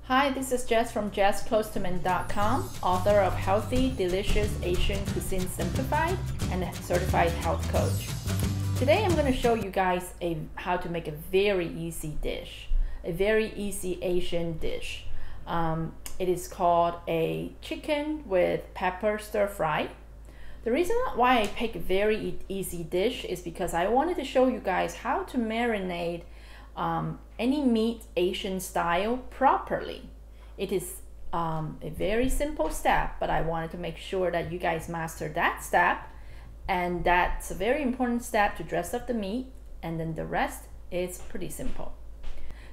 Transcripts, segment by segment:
Hi, this is Jess from JessKloosterman.com, author of Healthy, Delicious Asian Cuisine Simplified and a certified health coach. Today I'm going to show you guys how to make a very easy dish, a very easy Asian dish. It is called a chicken with pepper stir fry. The reason why I pick a very easy dish is because I wanted to show you guys how to marinate any meat Asian style properly. It is a very simple step, but I wanted to make sure that you guys master that step, and that's a very important step to dress up the meat, and then the rest is pretty simple.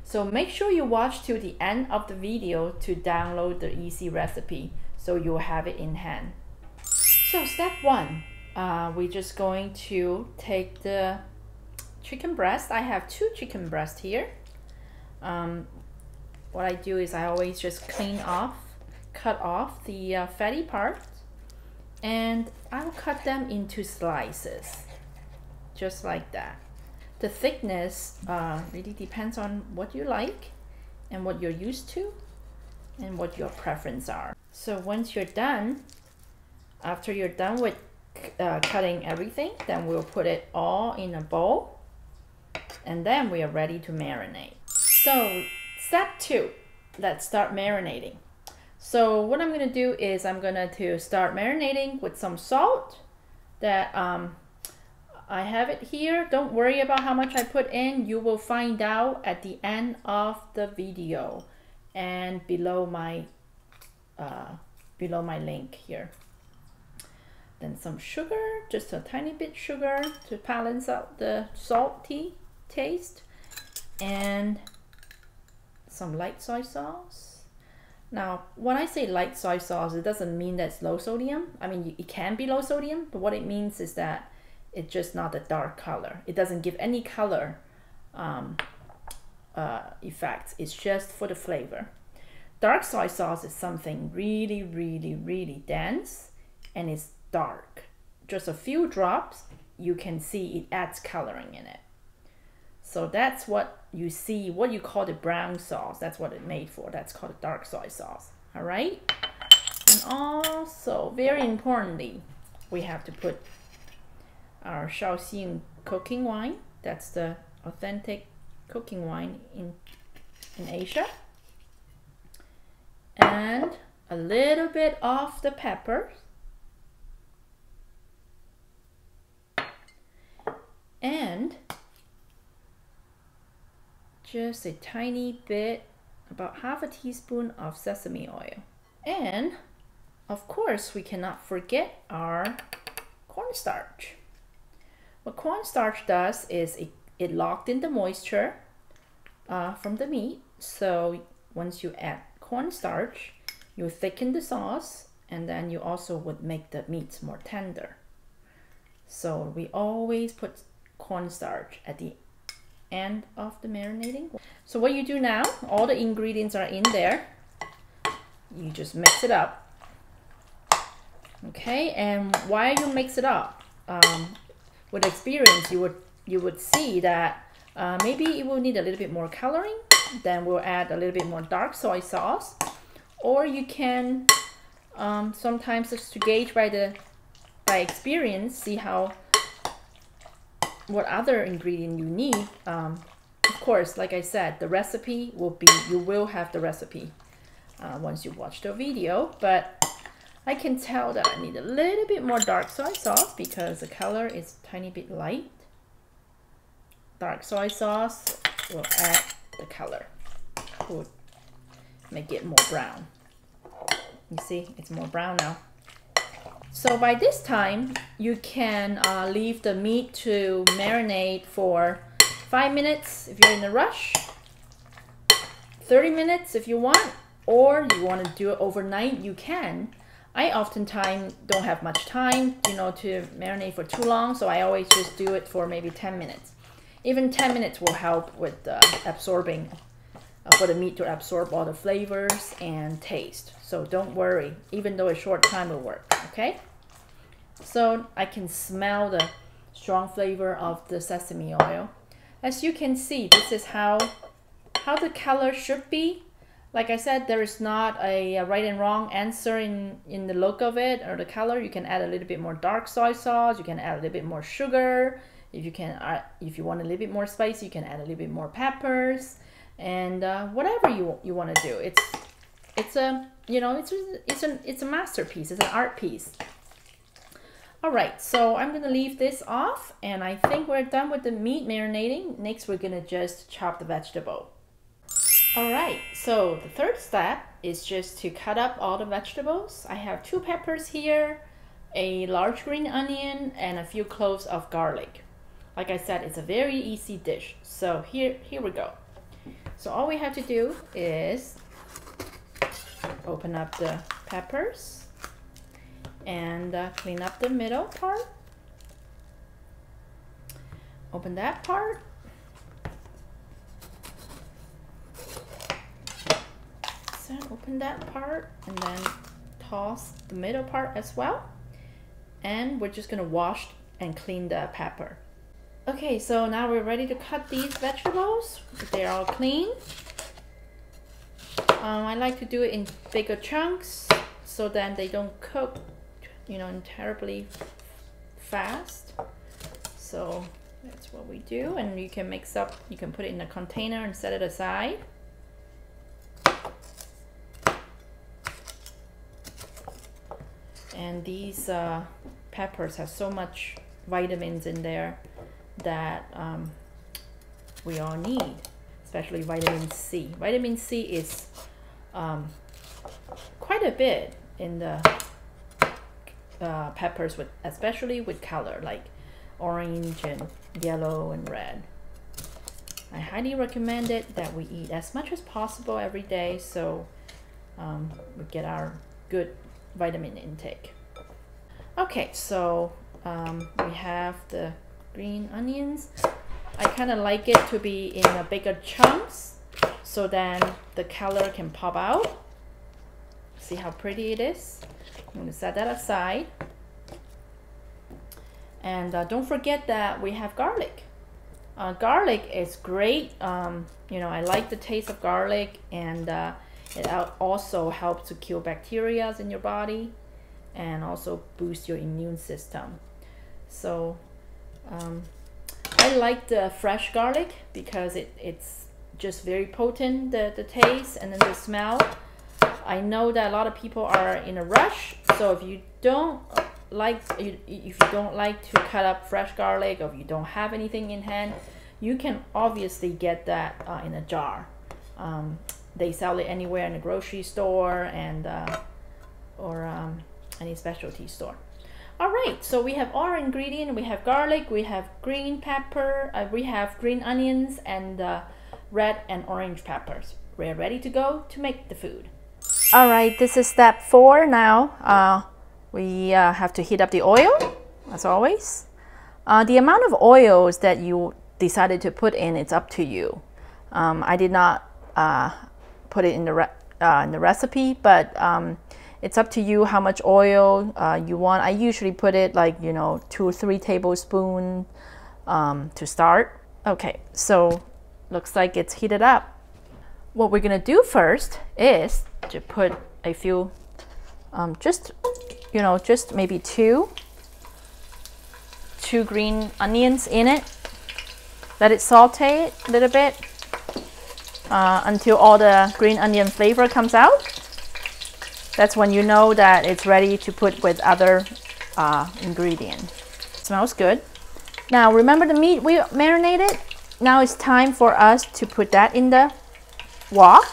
So make sure you watch till the end of the video to download the easy recipe so you'll have it in hand. So step one, we're just going to take the chicken breast. I have 2 chicken breasts here. What I do is I always just cut off the fatty part, and I'll cut them into slices, just like that. The thickness really depends on what you like and what you're used to and what your preferences are. So once you're done, after you're done with cutting everything, then we'll put it all in a bowl, and then we are ready to marinate. So step 2, let's start marinating. So what I'm going to do is I'm going to start marinating with some salt that I have it here. Don't worry about how much I put in. You will find out at the end of the video and below my link here. Then some sugar, just a tiny bit sugar to balance out the salty taste, and some light soy sauce. Now, when I say light soy sauce, it doesn't mean that it's low sodium. I mean, it can be low sodium, but what it means is that it's just not a dark color. It doesn't give any color effects. It's just for the flavor. Dark soy sauce is something really, really, really dense, and it's dark. Just a few drops, you can see it adds coloring in it. So that's what you see, what you call the brown sauce. That's what it's made for. That's called a dark soy sauce. All right. And also, very importantly, we have to put our Shaoxing cooking wine. That's the authentic cooking wine in Asia. And a little bit of the pepper. And just a tiny bit, about half a teaspoon of sesame oil. And of course, we cannot forget our cornstarch. What cornstarch does is it locked in the moisture from the meat. So once you add cornstarch, you thicken the sauce, and then you also would make the meats more tender. So we always put cornstarch at the end of the marinating. So what you do now, all the ingredients are in there. You just mix it up. Okay, and while you mix it up, with experience, you would see that maybe it will need a little bit more coloring. Then we'll add a little bit more dark soy sauce, or you can sometimes just to gauge by experience, see what other ingredient you need. Of course, like I said, the recipe will be, you will have the recipe once you watch the video, but I can tell that I need a little bit more dark soy sauce because the color is a tiny bit light. Dark soy sauce will add the color, will make it more brown. You see, it's more brown now. So by this time, you can leave the meat to marinate for 5 minutes if you're in a rush, 30 minutes if you want, or you want to do it overnight, you can. I oftentimes don't have much time, to marinate for too long, so I always just do it for maybe 10 minutes. Even 10 minutes will help with absorbing, for the meat to absorb all the flavors and taste. So don't worry, even though a short time will work, okay? So I can smell the strong flavor of the sesame oil. As you can see, this is how the color should be. Like I said, there is not a right and wrong answer in the look of it or the color. You can add a little bit more dark soy sauce. You can add a little bit more sugar. If you want a little bit more spicy, you can add a little bit more peppers, and whatever you want to do. It's a it's a masterpiece. It's an art piece. All right, so I'm gonna leave this off, and I think we're done with the meat marinating. Next, we're gonna just chop the vegetable. All right, so the third step is just to cut up all the vegetables. I have 2 peppers here, a large green onion, and a few cloves of garlic. Like I said, it's a very easy dish. So here we go. So all we have to do is open up the peppers and clean up the middle part. Open that part. So open that part and then toss the middle part as well. And we're just gonna wash and clean the pepper. Okay, so now we're ready to cut these vegetables. They're all clean. I like to do it in bigger chunks so then they don't cook, terribly fast. So that's what we do, and you can mix up. You can put it in a container and set it aside. And these peppers have so much vitamins in there that we all need, especially vitamin C. Vitamin C is quite a bit in the peppers, especially with color like orange and yellow and red. I highly recommend it that we eat as much as possible every day, so we get our good vitamin intake. Okay, so we have the green onions. I kind of like it to be in a bigger chunks so then the color can pop out. See how pretty it is? I'm going to set that aside. And don't forget that we have garlic. Garlic is great. I like the taste of garlic, and it also helps to kill bacteria in your body and also boost your immune system. So I like the fresh garlic because it's just very potent, the taste and then the smell. I know that a lot of people are in a rush, so if you don't like to cut up fresh garlic, or if you don't have anything in hand, you can obviously get that in a jar. They sell it anywhere in the grocery store and or any specialty store. All right, so we have our ingredient. We have garlic, we have green pepper, we have green onions, and red and orange peppers. We're ready to go to make the food. All right, this is step 4 now. We have to heat up the oil, as always. The amount of oils that you decided to put in, it's up to you. I did not put it in the recipe, but it's up to you how much oil you want. I usually put it like 2 or 3 tablespoons to start. Okay, so looks like it's heated up. What we're gonna do first is to put a few, just maybe two green onions in it. Let it saute a little bit until all the green onion flavor comes out. That's when you know that it's ready to put with other ingredients. Smells good. Now remember the meat we marinated? Now it's time for us to put that in the wok.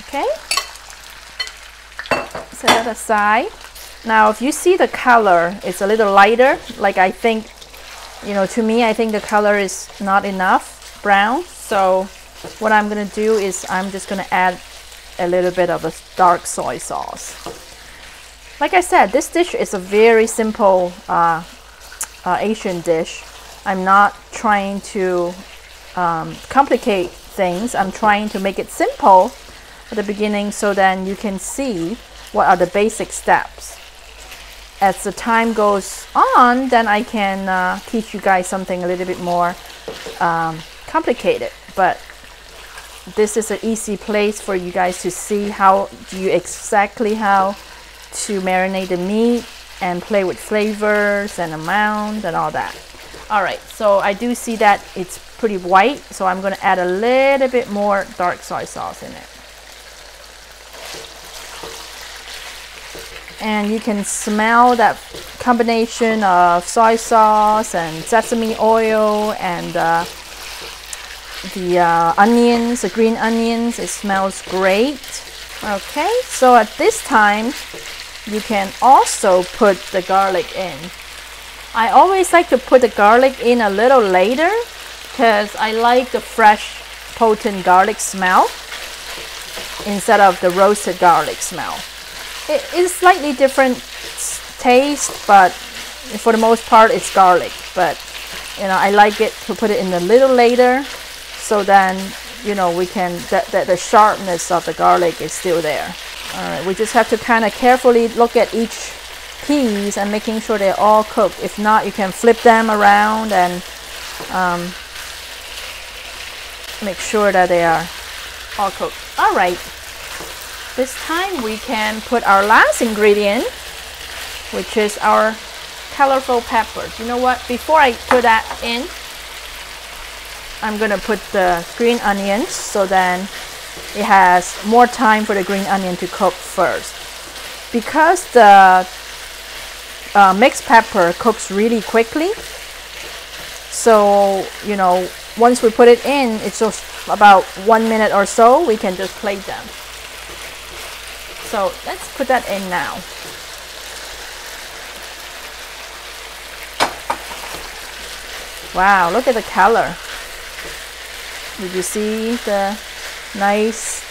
Okay. Set that aside. Now if you see the color, it's a little lighter. Like I think, to me, I think the color is not enough brown. So what I'm gonna do is I'm just gonna add a little bit of a dark soy sauce. Like I said, this dish is a very simple Asian dish. I'm not trying to complicate things. I'm trying to make it simple at the beginning so then you can see what are the basic steps. As the time goes on, then I can teach you guys something a little bit more complicated. But this is an easy place for you guys to see how exactly how to marinate the meat and play with flavors and amount and all that. All right, so I do see that it's pretty white, so I'm going to add a little bit more dark soy sauce in it. And you can smell that combination of soy sauce and sesame oil and the onions, the green onions. It smells great. Okay, so at this time, you can also put the garlic in. I always like to put the garlic in a little later because I like the fresh, potent garlic smell instead of the roasted garlic smell. It is slightly different taste, but for the most part it's garlic. But you know, I like it to put it in a little later, so then you know we can the sharpness of the garlic is still there. All right, we just have to kind of carefully look at each piece and making sure they're all cooked. If not, you can flip them around and make sure that they are all cooked. All right, this time we can put our last ingredient, which is our colorful peppers. You know what, before I put that in, I'm gonna put the green onions, so then it has more time for the green onion to cook first. Because the mixed pepper cooks really quickly, so you know, once we put it in, it's just about 1 minute or so. We can just plate them. So let's put that in now. Wow, look at the color. Did you see the nice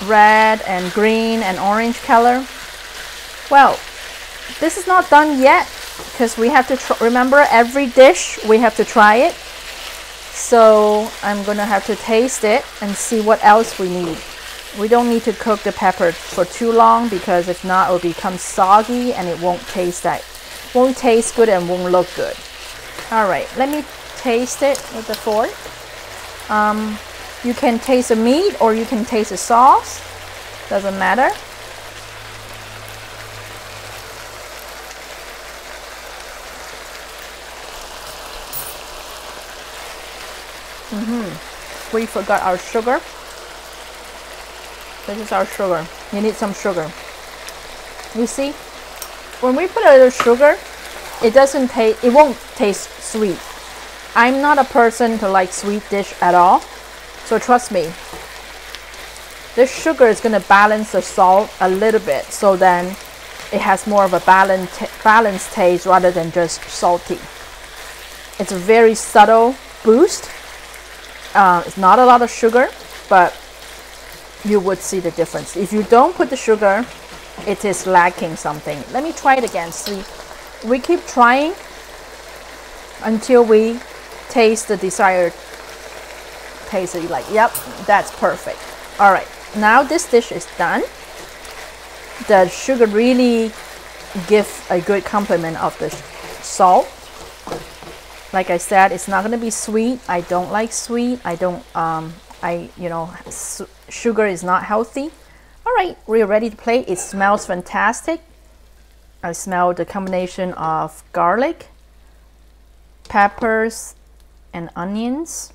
red and green and orange color? Well, this is not done yet because we have to remember, every dish we have to try it. So I'm gonna have to taste it and see what else we need. We don't need to cook the pepper for too long, because if not, it will become soggy and it won't taste good and won't look good. All right, let me taste it with the fork. You can taste the meat or you can taste the sauce, doesn't matter. We forgot our sugar. This is our sugar. You need some sugar. You see, when we put a little sugar, it won't taste sweet. I'm not a person to like sweet dish at all, so trust me, this sugar is going to balance the salt a little bit, so then it has more of a balanced taste rather than just salty. It's a very subtle boost. It's not a lot of sugar, but you would see the difference. If you don't put the sugar, it is lacking something. Let me try it again. See, we keep trying until we taste the desired taste that you like. Yep, that's perfect. All right, now this dish is done. The sugar really gives a good complement of the salt. Like I said, it's not going to be sweet. I don't like sweet. Sugar is not healthy. All right, we're ready to plate. It smells fantastic. I smell the combination of garlic, peppers, and onions.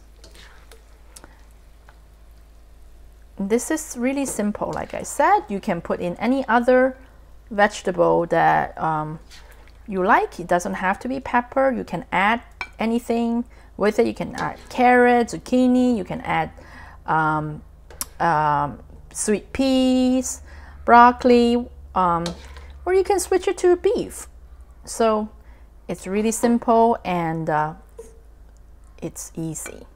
This is really simple. Like I said, you can put in any other vegetable that you like. It doesn't have to be pepper. You can add anything with it. You can add carrot, zucchini. You can add sweet peas, broccoli, or you can switch it to beef. So it's really simple, and it's easy,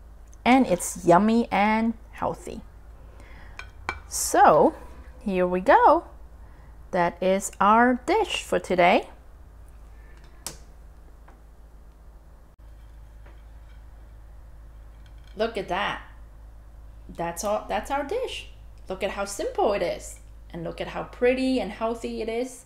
and it's yummy and healthy. So here we go. That is our dish for today. Look at that. That's all. That's our dish. Look at how simple it is, and look at how pretty and healthy it is.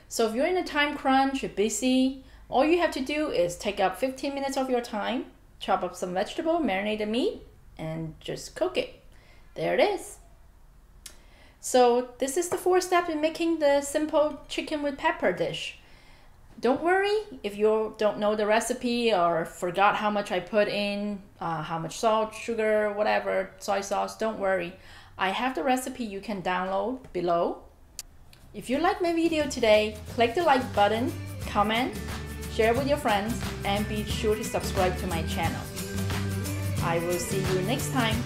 So if you're in a time crunch, you're busy, all you have to do is take up 15 minutes of your time chop up some vegetable, marinate the meat, and just cook it. There it is. So this is the 4 steps in making the simple chicken with pepper dish. Don't worry if you don't know the recipe or forgot how much I put in, how much salt, sugar, whatever, soy sauce, don't worry. I have the recipe you can download below. If you like my video today, click the like button, comment, share with your friends, and be sure to subscribe to my channel. I will see you next time.